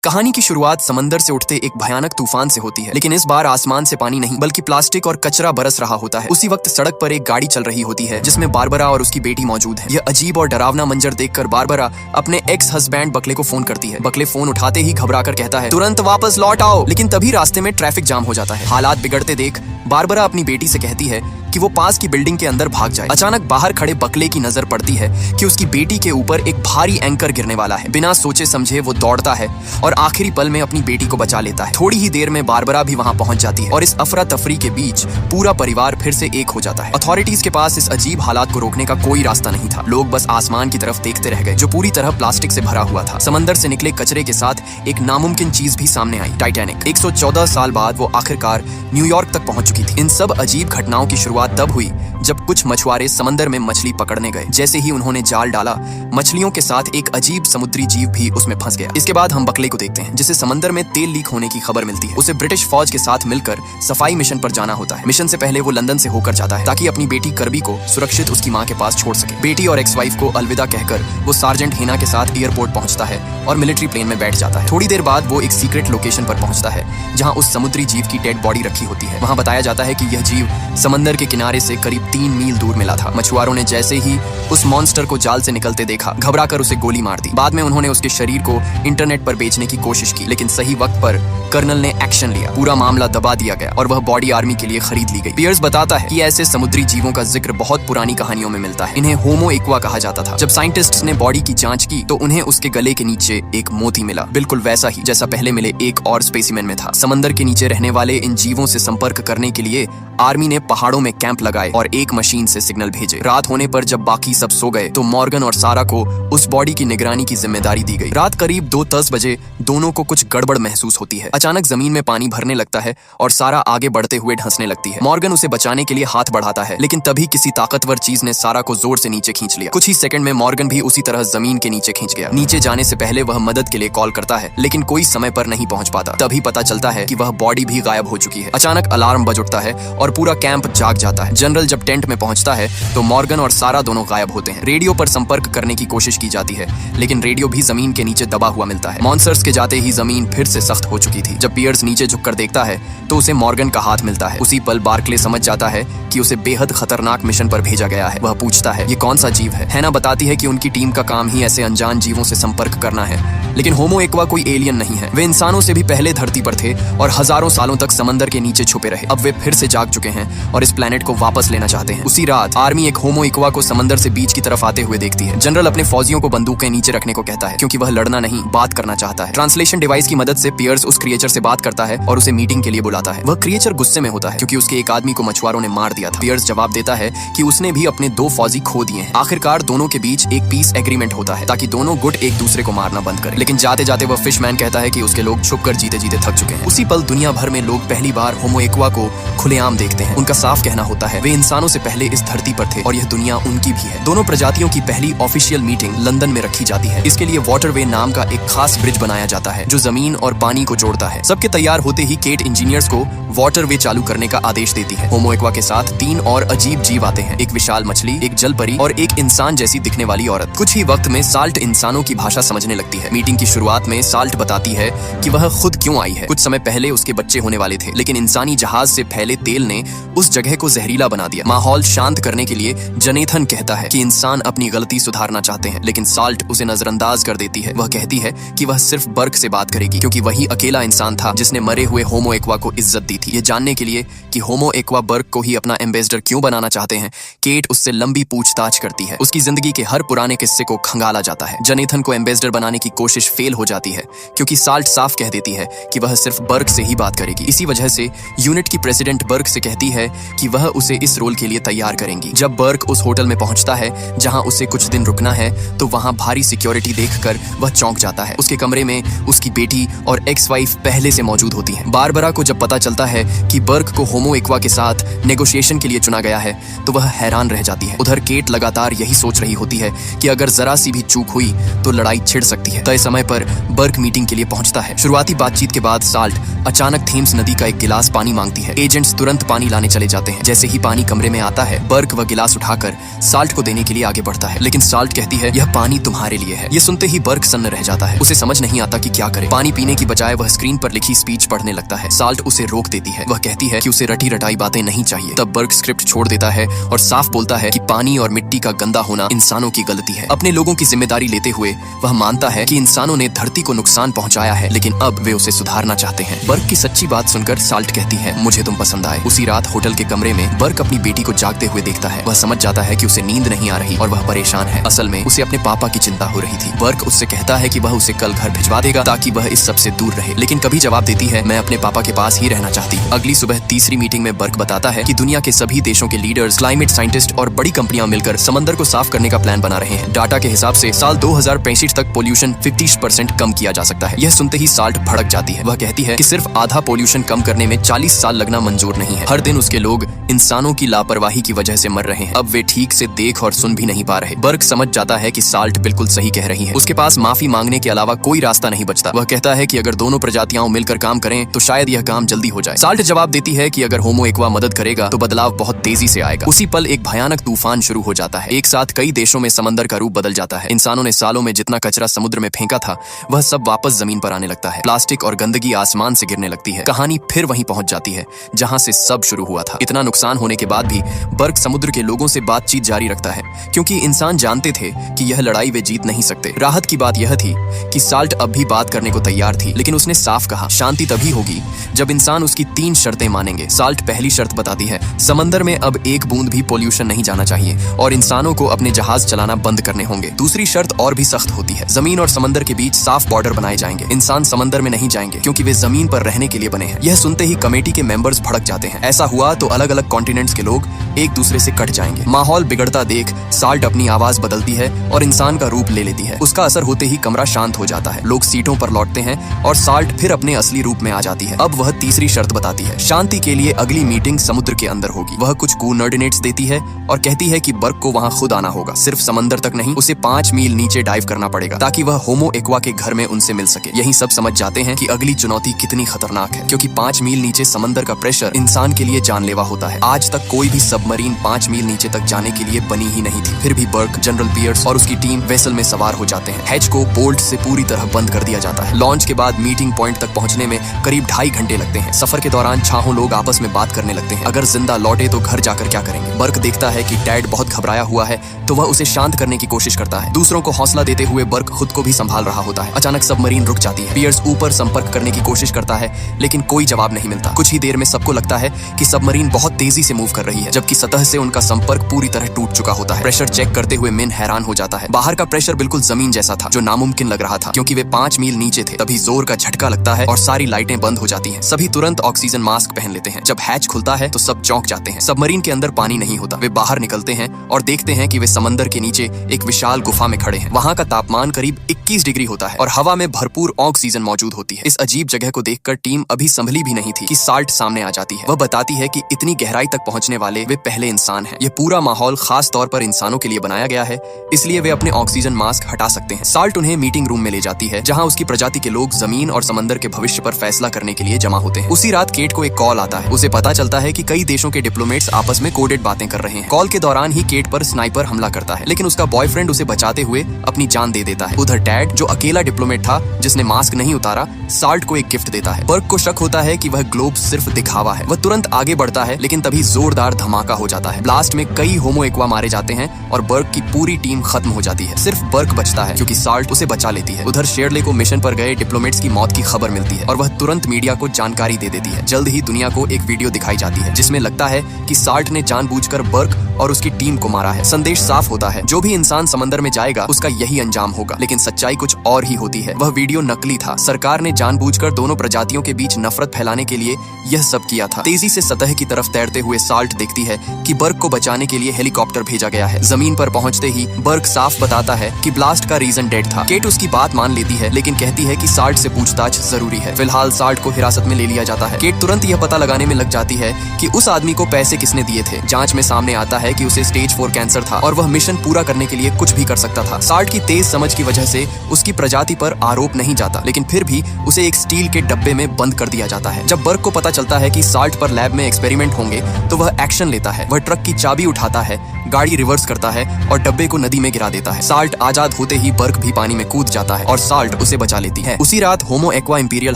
कहानी की शुरुआत समंदर से उठते एक भयानक तूफान से होती है, लेकिन इस बार आसमान से पानी नहीं बल्कि प्लास्टिक और कचरा बरस रहा होता है। उसी वक्त सड़क पर एक गाड़ी चल रही होती है जिसमें बारबरा और उसकी बेटी मौजूद है। यह अजीब और डरावना मंजर देखकर बारबरा अपने एक्स हस्बैंड बकले को फोन करती है। बकले फोन उठाते ही घबराकर कहता है, तुरंत वापस लौट आओ। लेकिन तभी रास्ते में ट्रैफिक जाम हो जाता है। हालात बिगड़ते देख बारबरा अपनी बेटी से कहती है कि वो पास की बिल्डिंग के अंदर भाग जाए। अचानक बाहर खड़े बकले की नजर पड़ती है कि उसकी बेटी के ऊपर एक भारी एंकर गिरने वाला है। बिना सोचे समझे वो दौड़ता है और आखिरी पल में अपनी बेटी को बचा लेता है। थोड़ी ही देर में बारबरा भी वहां पहुंच जाती है और इस अफरा तफरी के बीच पूरा परिवार फिर से एक हो जाता है। अथॉरिटीज के पास इस अजीब हालात को रोकने का कोई रास्ता नहीं था। लोग बस आसमान की तरफ देखते रह गए जो पूरी तरह प्लास्टिक से भरा हुआ था। समंदर से निकले कचरे के साथ एक नामुमकिन चीज भी सामने आई, टाइटैनिक। 114 साल बाद वो आखिरकार न्यूयॉर्क तक पहुंच चुकी थी। इन सब अजीब घटनाओं की शुरुआत तब हुई जब कुछ मछुआरे समंदर में मछली पकड़ने गए। जैसे ही उन्होंने जाल डाला, मछलियों के साथ एक अजीब समुद्री जीव भी उसमें फंस गया। इसके बाद हम बकले को देखते हैं जिसे समंदर में तेल लीक होने की खबर मिलती है। उसे ब्रिटिश फौज के साथ मिलकर सफाई मिशन पर जाना होता है। मिशन से पहले वो लंदन से होकर जाता है ताकि अपनी बेटी करबी को सुरक्षित उसकी माँ के पास छोड़ सके। बेटी और एक्स वाइफ को अलविदा कहकर वो सार्जेंट हेना के साथ एयरपोर्ट पहुंचता है और मिलिट्री प्लेन में बैठ जाता है। थोड़ी देर बाद वो एक सीक्रेट लोकेशन पर पहुंचता है जहां उस समुद्री जीव की डेड बॉडी रखी होती है। वहां बताया जाता है कि यह जीव समंदर के किनारे से करीब 3 मील दूर मिला था। मछुआरों ने जैसे ही उस मॉन्स्टर को जाल से निकलते देखा, घबराकर उसे गोली मार दी। बाद में उन्होंने उसके शरीर को इंटरनेट पर बेचने की कोशिश की, लेकिन सही वक्त पर कर्नल ने एक्शन लिया। पूरा मामला दबा दिया गया और वह बॉडी आर्मी के लिए खरीद ली गई। पियर्स बताता है कि ऐसे समुद्री जीवों का जिक्र बहुत पुरानी कहानियों में मिलता है। इन्हें होमो एक्वा कहा जाता था। जब साइंटिस्ट्स ने बॉडी की जांच की तो उन्हें उसके गले के नीचे एक मोती मिला, बिल्कुल वैसा ही जैसा पहले मिले एक और स्पेसिमेन में था। समंदर के नीचे रहने वाले इन जीवों से संपर्क करने के लिए आर्मी ने पहाड़ों में कैंप लगाए और एक मशीन से सिग्नल भेजे। रात होने पर जब बाकी सब सो गए तो मॉर्गन और सारा को उस बॉडी की निगरानी की जिम्मेदारी दी गई। रात करीब 2:10 बजे दोनों को कुछ गड़बड़ महसूस होती है। अचानक जमीन में पानी भरने लगता है और सारा आगे बढ़ते हुए ढंसने लगती है। मॉर्गन उसे बचाने के लिए हाथ बढ़ाता है, लेकिन तभी किसी ताकतवर चीज ने सारा को जोर से नीचे खींच लिया। कुछ ही सेकंड में मॉर्गन भी उसी तरह जमीन के नीचे खींच गया। नीचे जाने से पहले वह मदद के लिए कॉल करता है, लेकिन कोई समय पर नहीं पहुंच पाता। तभी पता चलता है कि वह बॉडी भी गायब हो चुकी है। अचानक अलार्म बज उठता है और पूरा कैंप जाग जाता है। जनरल जब टेंट में पहुंचता है तो मॉर्गन और सारा दोनों गायब होते हैं। रेडियो पर संपर्क करने की कोशिश की जाती है, लेकिन रेडियो भी जमीन के नीचे दबा हुआ मिलता है। मॉन्स्टर्स के जाते ही जमीन फिर से सख्त हो चुकी थी। जब पियर्स नीचे झुककर देखता है तो उसे मॉर्गन का हाथ मिलता है। उसी पल बार्कले समझ जाता है कि उसे बेहद खतरनाक मिशन पर भेजा गया है। वह पूछता है, ये कौन सा जीव है? हैना बताती है कि उनकी टीम का काम ही ऐसे अनजान जीवों से संपर्क करना है, लेकिन होमो एक्वा कोई एलियन नहीं है। वे इंसानों से भी पहले धरती पर थे और हजारों सालों तक समंदर के नीचे छुपे रहे। अब वे फिर से जाग चुके हैं और इस प्लेनेट को वापस लेना चाहते हैं। उसी रात आर्मी एक होमो एक्वा को समंदर से बीच की तरफ आते हुए देखती है। जनरल अपने फौजियों को बंदूक के नीचे रखने को कहता है क्योंकि वह लड़ना नहीं, बात करना चाहता है। ट्रांसलेशन डिवाइस की मदद से पियर्स उस क्रिएचर से बात करता है और उसे मीटिंग के लिए बुलाता है। वह क्रिएचर गुस्से में होता है क्योंकि उसके एक आदमी को मछुआरों ने मार दिया था। पियर्स जवाब देता है कि उसने भी अपने 2 फौजी खो दिए हैं। आखिरकार दोनों के बीच एक पीस एग्रीमेंट होता है ताकि दोनों गुट एक दूसरे को मारना बंद करें। लेकिन जाते जाते वह फिशमैन कहता है कि उसके लोग छुपकर जीते जीते थक चुके हैं। उसी पल दुनिया भर में लोग पहली बार होमो एक्वा को खुलेआम देखते हैं। उनका साफ कहना होता है वे इंसानों से पहले इस धरती पर थे और यह दुनिया उनकी भी है। दोनों प्रजातियों की पहली ऑफिशियल मीटिंग लंदन में रखी जाती है। इसके लिए वाटरवे नाम का एक खास ब्रिज बनाया जाता है जो जमीन और पानी को जोड़ता है। सबके तैयार होते ही केट इंजीनियर्स को वाटरवे चालू करने का आदेश देती है। होमो एक्वा के साथ 3 और अजीब जीव आते हैं, एक विशाल मछली, एक जल परी और एक इंसान जैसी दिखने वाली औरत। कुछ ही वक्त में साल्ट इंसानों की भाषा समझने लगती है। मीटिंग की शुरुआत में साल्ट बताती है कि वह खुद क्यों आई है। कुछ समय पहले उसके बच्चे होने वाले थे, लेकिन इंसानी जहाज से फैले तेल ने उस जगह को जहरीला बना दिया। माहौल शांत करने के लिए जनेथन कहता है कि इंसान अपनी गलती सुधारना चाहते हैं, लेकिन साल्ट उसे नजरअंदाज कर देती है। वह कहती है कि वह सिर्फ बर्क से बात करेगी क्योंकि वही अकेला इंसान था जिसने मरे हुए होमो एक्वा को इज्जत दी थी। ये जानने के लिए कि होमो एक्वा बर्क को ही अपना एम्बेसडर क्यों बनाना चाहते हैं, केट उससे लंबी पूछताछ करती है। उसकी जिंदगी के हर पुराने किस्से को खंगाला जाता है। जनेथन को एम्बेसडर बनाने की कोशिश फेल हो जाती है क्योंकि साल्ट साफ कह देती है कि वह सिर्फ बर्क से ही बात करेगी। इसी वजह से यूनिट की प्रेसिडेंट बर्क से कहती है कि वह उसे इस रोल के लिए तैयार करेंगी। जब बर्क उस होटल में पहुंचता है जहां उसे कुछ दिन रुकना है तो वहां भारी सिक्योरिटी देखकर वह चौंक जाता है। उसके कमरे में उसकी बेटी और एक्स वाइफ पहले से मौजूद होती हैं। बारबरा को जब पता चलता है कि बर्क को होमो एक्वा के साथ नेगोशिएशन के लिए चुना गया है तो वह हैरान रह जाती है। उधर केट लगातार यही सोच रही होती है कि अगर जरा सी भी चूक हुई तो लड़ाई छिड़ सकती है। तय समय पर बर्क मीटिंग के लिए पहुंचता है। शुरुआती बातचीत के बाद साल्ट अचानक थेम्स नदी का एक गिलास पानी मांगती है। एजेंट्स तुरंत पानी लाने चले जाते हैं। जैसे ही पानी कमरे में सामने आता है, बर्क वह गिलास उठाकर साल्ट को देने के लिए आगे बढ़ता है, लेकिन साल्ट कहती है यह पानी तुम्हारे लिए है। ये सुनते ही बर्क सन्न रह जाता है। उसे समझ नहीं आता कि क्या करे। पानी पीने की बजाय वह स्क्रीन पर लिखी स्पीच पढ़ने लगता है। साल्ट उसे रोक देती है। वह कहती है कि उसे रटी रटाई बातें नहीं चाहिए। तब बर्क स्क्रिप्ट छोड़ देता है और साफ बोलता है कि पानी और मिट्टी का गंदा होना इंसानों की गलती है। अपने लोगों की जिम्मेदारी लेते हुए वह मानता है कि इंसानों ने धरती को नुकसान पहुंचाया है, लेकिन अब वे उसे सुधारना चाहते हैं। बर्क की सच्ची बात सुनकर साल्ट कहती है मुझे तुम पसंद आए। उसी रात होटल के कमरे में बर्क अपनी बेटी को जागते हुए देखता है। वह समझ जाता है कि उसे नींद नहीं आ रही और वह परेशान है। असल में उसे अपने पापा की चिंता हो रही थी। बर्क उससे कहता है कि वह उसे कल घर भिजवा देगा ताकि वह इस सब से दूर रहे, लेकिन कभी जवाब देती है मैं अपने पापा के पास ही रहना चाहती। अगली सुबह तीसरी मीटिंग में बर्क बताता है कि दुनिया के सभी देशों के लीडर्स, क्लाइमेट साइंटिस्ट और बड़ी कंपनियां मिलकर समंदर को साफ करने का प्लान बना रहे हैं। डाटा के हिसाब से साल 2065 तक पोल्यूशन 50% कम किया जा सकता है। यह सुनते ही साल्ट भड़क जाती है। वह कहती है कि सिर्फ आधा पोल्यूशन कम करने में 40 साल लगना मंजूर नहीं है। हर दिन उसके लोग इंसानों की लापरवाही की वजह से मर रहे हैं। अब वे ठीक से देख और सुन भी नहीं पा रहे। बर्क समझ जाता है कि साल्ट बिल्कुल सही कह रही है। उसके पास माफी मांगने के अलावा कोई रास्ता नहीं बचता। वह कहता है कि अगर दोनों प्रजातियां मिलकर काम करें तो शायद यह काम जल्दी हो जाए। साल्ट जवाब देती है कि अगर होमो एक्वा मदद करेगा तो बदलाव बहुत तेजी से आएगा। उसी पल एक भयानक तूफान शुरू हो जाता है। एक साथ कई देशों में समंदर का रूप बदल जाता है। इंसानों ने सालों में जितना कचरा समुद्र में फेंका था वह सब वापस जमीन पर आने लगता है। प्लास्टिक और गंदगी आसमान से गिरने लगती है। कहानी फिर वहीं पहुंच जाती है जहां से सब शुरू हुआ था। इतना नुकसान होने के बाद भी बर्क समुद्र के लोगों से बातचीत जारी रखता है, क्योंकि इंसान जानते थे कि यह लड़ाई वे जीत नहीं सकते। राहत की बात यह थी कि साल्ट अब भी बात करने को तैयार थी, लेकिन उसने साफ कहा शांति तभी होगी जब इंसान उसकी 3 शर्तें मानेंगे। साल्ट पहली शर्त बताती है समंदर में अब एक बूंद भी पोल्यूशन नहीं जाना चाहिए और इंसानों को अपने जहाज चलाना बंद करने होंगे। दूसरी शर्त और भी सख्त होती है, जमीन और समंदर के बीच साफ बॉर्डर बनाए जाएंगे। इंसान समंदर में नहीं जाएंगे क्योंकि वे जमीन पर रहने के लिए बने हैं। यह सुनते ही कमेटी के मेंबर्स भड़क जाते हैं। ऐसा हुआ तो अलग अलग कॉन्टिनेंट्स के लोग एक दूसरे से कट जाएंगे। माहौल बिगड़ता देख साल्ट अपनी आवाज बदलती है और इंसान का रूप ले लेती है। उसका असर होते ही कमरा शांत हो जाता है। लोग सीटों पर लौटते हैं और साल्ट फिर अपने असली रूप में आ जाती है। अब वह तीसरी शर्त बताती है शांति के लिए अगली मीटिंग समुद्र के अंदर होगी। वह कुछ कोऑर्डिनेट्स देती है और कहती है कि बर्क को वहां खुद आना होगा। सिर्फ समंदर तक नहीं, उसे 5 मील नीचे डाइव करना पड़ेगा ताकि वह होमो एक्वा के घर में उनसे मिल सके। यही सब समझ जाते हैं कि अगली चुनौती कितनी खतरनाक है, क्योंकि 5 मील नीचे समंदर का प्रेशर इंसान के लिए जानलेवा होता है। आज तक कोई भी सबमरीन 5 मील नीचे तक जाने के लिए बनी ही नहीं थी। फिर भी बर्क, जनरल पियर्स और उसकी टीम वेसल में सवार हो जाते हैं। हैच को बोल्ट से पूरी तरह बंद कर दिया जाता है। लॉन्च के बाद मीटिंग पॉइंट तक पहुंचने में करीब 2.5 घंटे लगते हैं। सफर के दौरान छाहों लोग आपस में बात करने लगते हैं, अगर जिंदा लौटे तो घर जाकर क्या करेंगे। बर्क देखता है कि डैड बहुत घबराया हुआ है तो वह उसे शांत करने की कोशिश करता है। दूसरों को हौसला देते हुए बर्क खुद को भी संभाल रहा होता है। अचानक सबमरीन रुक जाती है। पियर्स ऊपर संपर्क करने की कोशिश करता है लेकिन कोई जवाब नहीं मिलता। कुछ ही देर में सबको लगता है कि सबमरीन बहुत तेजी से मूव कर रही है, जबकि सतह से उनका संपर्क पूरी तरह टूट चुका होता है। प्रेशर चेक करते हुए मिन हैरान हो जाता है। बाहर का प्रेशर बिल्कुल जमीन जैसा था, जो नामुमकिन लग रहा था क्योंकि वे 5 मील नीचे थे। तभी जोर का झटका लगता है और सारी लाइटें बंद हो जाती हैं। सभी तुरंत ऑक्सीजन मास्क पहन लेते हैं। जब हैच खुलता है तो सब चौंक जाते हैं। सबमरीन के अंदर पानी नहीं होता। वे बाहर निकलते हैं और देखते हैं कि वे समंदर के नीचे एक विशाल गुफा में खड़े हैं। वहां का तापमान करीब 21 डिग्री होता है और हवा में भरपूर ऑक्सीजन मौजूद होती है। इस अजीब जगह को देखकर टीम अभी संभली भी नहीं थी कि साल्ट सामने आ जाती है। वह बताती है कि इतनी गहराई तक पहुंचने वाले वे पहले इंसान हैं। यह पूरा माहौल खास तौर पर इंसानों के लिए बनाया गया है, इसलिए वे अपने ऑक्सीजन मास्क हटा सकते हैं। साल्ट उन्हें मीटिंग रूम में ले जाती है जहां उसकी प्रजाति के लोग जमीन और समंदर के भविष्य पर फैसला करने के लिए जमा होते हैं। उसी रात केट को एक कॉल आता है। उसे पता चलता है कि कई देशों के डिप्लोमेट्स आपस में कोडेड बातें कर रहे हैं। कॉल के दौरान ही केट पर स्नाइपर हमला करता है, लेकिन उसका बॉयफ्रेंड उसे बचाते हुए अपनी जान दे देता है। उधर टैड, जो अकेला डिप्लोमेट था जिसने मास्क नहीं उतारा, साल्ट को एक गिफ्ट देता है। बर्क को शक होता है कि वह ग्लोब सिर्फ दिखावा है। वह तुरंत आगे बढ़ता है, लेकिन तभी जोरदार धमाका हो जाता है। ब्लास्ट में कई होमो एक्वा मारे जाते हैं और बर्क की पूरी टीम खत्म हो जाती है। सिर्फ बर्क बचता है क्योंकि साल्ट उसे बचा लेती है। उधर शेरले को मिशन पर गए डिप्लोमेट्स की मौत की खबर मिलती है और वह तुरंत मीडिया को जानकारी दे देती है। जल्द ही दुनिया को एक वीडियो दिखाई जाती है जिसमें लगता है कि साल्ट ने जानबूझकर बर्क और उसकी टीम को मारा है। संदेश साफ होता है, जो भी इंसान समंदर में जाएगा उसका यही अंजाम होगा। लेकिन सच्चाई कुछ और ही होती है। वह वीडियो नकली था। सरकार ने जानबूझकर दोनों प्रजातियों के बीच नफरत फैलाने के लिए यह सब किया था। तेजी से सतह की तरफ तैरते हुए साल्ट देखती है कि बर्क को बचाने के लिए हेलीकॉप्टर भेजा गया है। जमीन पर पहुंचते ही बर्क साफ बताता है कि ब्लास्ट का रीजन डेड था। केट उसकी बात मान लेती है, लेकिन कहती है कि साल्ट से पूछताछ जरूरी है। फिलहाल साल्ट को हिरासत में ले लिया जाता है। केट तुरंत यह पता लगाने में लग जाती है कि उस आदमी को पैसे किसने दिए थे। जांच में सामने आता है कि उसे स्टेज 4 कैंसर था और वह मिशन पूरा करने के लिए कुछ भी कर सकता था। साल्ट की तेज समझ की वजह से उसकी प्रजाति पर आरोप नहीं जाता, लेकिन फिर भी उसे एक स्टील के डब्बे में बंद कर दिया जाता है। जब बर्क को पता चलता है कि साल्ट पर लैब में एक्सपेरिमेंट होंगे तो वह एक्शन एक्शन लेता है। वह ट्रक की चाबी उठाता है, गाड़ी रिवर्स करता है और डब्बे को नदी में गिरा देता है। साल्ट आजाद होते ही बर्क भी पानी में कूद जाता है और साल्ट उसे बचा लेती है। उसी रात होमो एक्वा इंपीरियल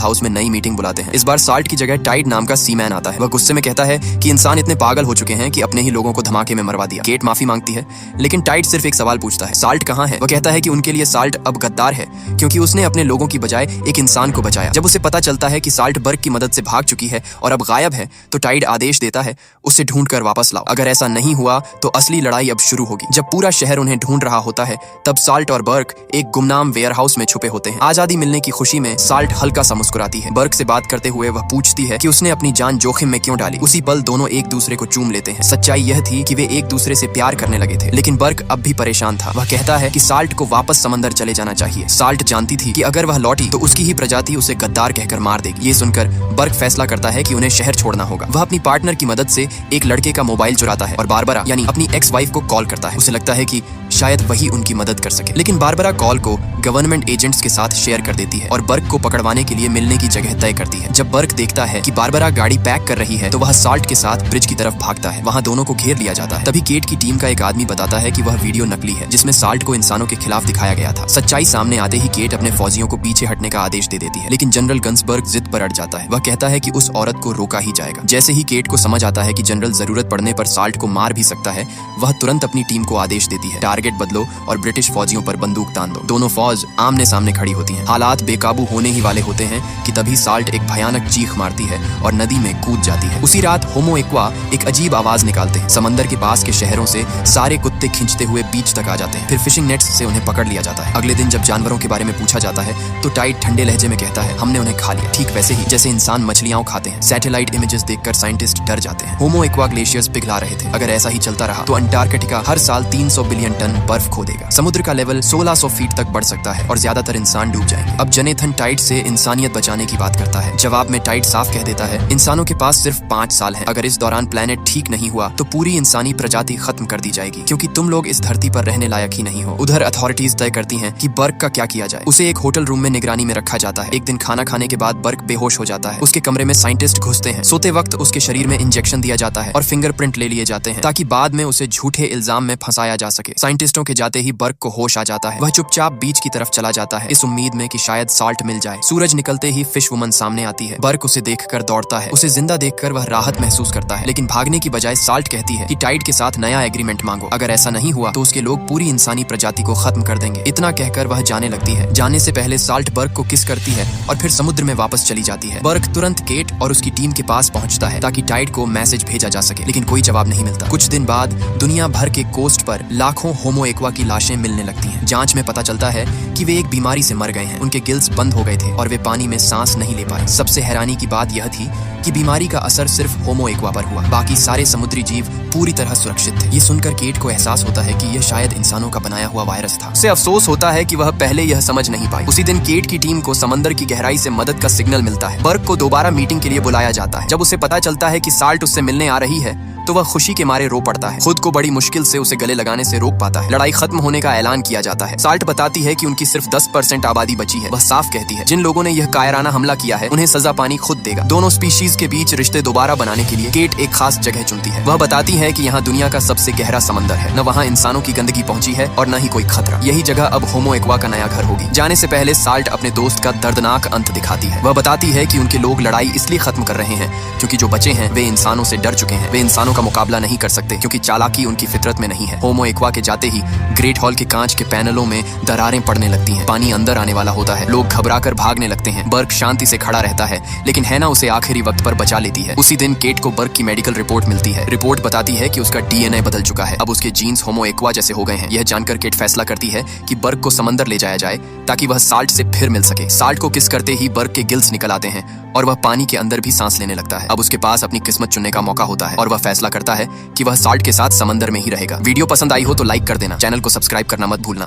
हाउस में नई मीटिंग बुलाते हैं। इस बार साल्ट की जगह टाइड नाम का सीमैन आता है। वह गुस्से में कहता है कि इंसान इतने पागल हो चुके हैं कि अपने ही लोगों को धमाके में मरवा दिया। केट माफी मांगती है, लेकिन टाइड सिर्फ एक सवाल पूछता है, साल्ट कहाँ है? वह कहता है कि उनके लिए साल्ट अब गद्दार है क्योंकि उसने अपने लोगों की बजाय एक इंसान को बचाया। जब उसे पता चलता है कि साल्ट बर्क की मदद से भाग चुकी है और अब गायब है, तो टाइड आदेश देता है उसे ढूंढ कर वापस लाओ। अगर ऐसा नहीं हुआ तो असली लड़ाई अब शुरू होगी। जब पूरा शहर उन्हें ढूंढ रहा होता है, तब साल्ट और बर्क एक गुमनाम वेयरहाउस में छुपे होते हैं। आजादी मिलने की खुशी में साल्ट हल्का सा मुस्कुराती है। बर्क से बात करते हुए वह पूछती है कि उसने अपनी जान जोखिम में क्यों डाली। उसी पल दोनों एक दूसरे को चूम लेते हैं। सच्चाई यह थी कि वे एक दूसरे से प्यार करने लगे थे, लेकिन बर्क अब भी परेशान था। वह कहता है कि साल्ट को वापस समंदर चले जाना चाहिए। साल्ट जानती थी कि अगर वह लौटी तो उसकी ही प्रजाति उसे गद्दार कहकर मार देगी। ये सुनकर बर्क फैसला करता है कि उन्हें शहर छोड़ना होगा। वह अपनी पार्टनर की मदद से एक लड़के का मोबाइल चुराता है और बारबरा यानी अपनी एक्स वाइफ को कॉल करता है। उसे लगता है कि शायद वही उनकी मदद कर सके, लेकिन बारबरा कॉल को गवर्नमेंट एजेंट्स के साथ शेयर कर देती है और बर्क को पकड़वाने के लिए मिलने की जगह तय करती है। जब बर्क देखता है कि बारबरा गाड़ी पैक कर रही है, तो वह साल्ट के साथ ब्रिज की तरफ भागता है। वहां दोनों को घेर लिया जाता है। तभी केट की टीम का एक आदमी बताता है कि वह वीडियो नकली है, जिसमें साल्ट को इंसानों के खिलाफ दिखाया गया था। सच्चाई सामने आते ही केट अपने फौजियों को पीछे हटने का आदेश दे देती है, लेकिन जनरल गन्सबर्ग जिद पर अड़ जाता है। वह कहता है कि उस औरत को रोका ही जाएगा। जैसे ही केट को समझ आता है कि जनरल जरूरत पड़ने पर साल्ट को मार भी सकता है, वह तुरंत अपनी टीम को आदेश देती है, टारगेट बदलो और ब्रिटिश फौजियों पर बंदूक तान दो। दोनों फौज आमने सामने खड़ी होती हैं। हालात बेकाबू होने ही वाले होते हैं कि तभी साल्ट एक भयानक चीख मारती है और नदी में कूद जाती है। उसी रात होमो एक्वा एक अजीब आवाज निकालते हैं। समंदर के पास के शहरों से सारे कुत्ते खींचते हुए बीच तक आ जाते हैं। फिर फिशिंग नेट्स से उन्हें पकड़ लिया जाता है। अगले दिन जब जानवरों के बारे में पूछा जाता है, तो टाइड ठंडे लहजे में कहता है, हमने उन्हें खा लिया, ठीक वैसे ही जैसे इंसान मछलियां खाते हैं। सैटेलाइट इमेजेस देखकर साइंटिस्ट डर जाते हैं। होमो एक्वा ग्लेशियर्स पिघला रहे थे। अगर ऐसा ही चलता रहा तो अंटार्कटिका हर साल 300 बिलियन टन बर्फ खो देगा। समुद्र का लेवल 1600 फीट तक बढ़ सकता है और ज्यादातर इंसान डूब जाएंगे। अब जनेथन टाइड से इंसानियत बचाने की बात करता है। जवाब में टाइड साफ कह देता है, इंसानों के पास सिर्फ 5 साल है। अगर इस दौरान प्लेनेट ठीक नहीं हुआ तो पूरी इंसानी प्रजाति खत्म कर दी जाएगी, क्योंकि तुम लोग इस धरती पर रहने लायक ही नहीं हो। उधर अथॉरिटीज तय करती हैं कि बर्क का क्या किया जाए। उसे एक होटल रूम में निगरानी में रखा जाता है। एक दिन खाना खाने के बाद बर्क बेहोश हो जाता है। उसके कमरे में साइंटिस्ट घुसते हैं। सोते वक्त उसके शरीर में इंजेक्शन दिया जाता है और फिंगरप्रिंट ले लिए जाते हैं, ताकि बाद में उसे झूठे इल्जाम में फंसाया जा सके। साइंटिस्टों के जाते ही बर्क को होश आ जाता है। वह चुपचाप बीच की तरफ चला जाता है, इस उम्मीद में कि शायद साल्ट मिल जाए। सूरज निकलते ही फिश वुमन सामने आती है। बर्क उसे देखकर दौड़ता है। उसे जिंदा देखकर वह राहत महसूस करता है, लेकिन भागने की बजाय साल्ट कहती है कि टाइड के साथ नया एग्रीमेंट मांगो। अगर ऐसा नहीं हुआ तो उसके लोग पूरी इंसानी प्रजाति को खत्म कर देंगे। इतना कहकर वह जाने लगती है। जाने से पहले साल्ट बर्क को किस करती है और फिर समुद्र में वापस चली जाती है। बर्क तुरंत केट और उसकी टीम के पास पहुंचता है ताकि टाइड को मैसेज भेजा जा सके, लेकिन कोई जवाब नहीं मिलता। कुछ दिन बाद दुनिया भर के कोस्ट पर लाखों होमो एक्वा की लाशें मिलने लगती हैं। जांच में पता चलता है कि वे एक बीमारी से मर गए हैं। उनके गिल्स बंद हो गए थे और वे पानी में सांस नहीं ले पाए। सबसे हैरानी की बात यह थी कि बीमारी का असर सिर्फ होमो एक्वा पर हुआ। बाकी सारे समुद्री जीव पूरी तरह सुरक्षित थे। ये सुनकर केट को एहसास होता है कि यह शायद इंसानों का बनाया हुआ वायरस था। उसे अफसोस होता है कि वह पहले यह समझ नहीं पाई। उसी दिन केट की टीम को समंदर की गहराई से मदद का सिग्नल मिलता है। बर्क को दोबारा मीटिंग के लिए बुलाया जाता है। जब उसे पता चलता है कि साल्ट उससे मिलने आ रही है, तो वह खुशी के मारे रो पड़ता है। खुद को बड़ी मुश्किल से उसे गले लगाने से रोक पाता है। लड़ाई खत्म होने का ऐलान किया जाता है। साल्ट बताती है कि उनकी सिर्फ 10% आबादी बची है। वह साफ कहती है, जिन लोगों ने यह कायराना हमला किया है उन्हें सजा पानी खुद देगा। दोनों स्पीशीज के बीच रिश्ते दोबारा बनाने के लिए केट एक खास जगह चुनती है। वह बताती है कि यहाँ दुनिया का सबसे गहरा समंदर है। न वहाँ इंसानों की गंदगी पहुंची है और न ही कोई खतरा। यही जगह अब होमो एक्वा का नया घर होगी। जाने से पहले साल्ट अपने दोस्त का दर्दनाक अंत दिखाती है। वह बताती है कि उनके लोग लड़ाई इसलिए खत्म कर रहे हैं क्योंकि जो बचे हैं वे इंसानों से डर चुके हैं। वे इंसानों का मुकाबला नहीं कर सकते क्योंकि चालाकी उनकी फितरत में नहीं है। होमो एक्वा के जाते ही ग्रेट हॉल के कांच के पैनलों में दरारें पड़ने लगती हैं। पानी अंदर आने वाला होता है। लोग घबराकर भागने लगते हैं। बर्क शांति से खड़ा रहता है, लेकिन हैना उसे आखिरी वक्त पर बचा लेती है। उसी दिन केट को बर्क की मेडिकल रिपोर्ट मिलती है। रिपोर्ट बताती है कि उसका डीएनए बदल चुका है। अब उसके जीन्स होमो एक्वा जैसे हो गए हैं। यह जानकर केट फैसला करती है कि बर्क को समंदर ले जाया जाए ताकि वह साल्ट से फिर मिल सके। साल्ट को किस करते ही बर्क के गिल्स निकल आते हैं और वह पानी के अंदर भी सांस लेने लगता है। अब उसके पास अपनी किस्मत चुनने का मौका होता है और वह फैसला करता है कि वह साल्ट के साथ समंदर में ही रहेगा। वीडियो पसंद आई हो तो लाइक कर देना। चैनल को सब्सक्राइब करना मत भूलना।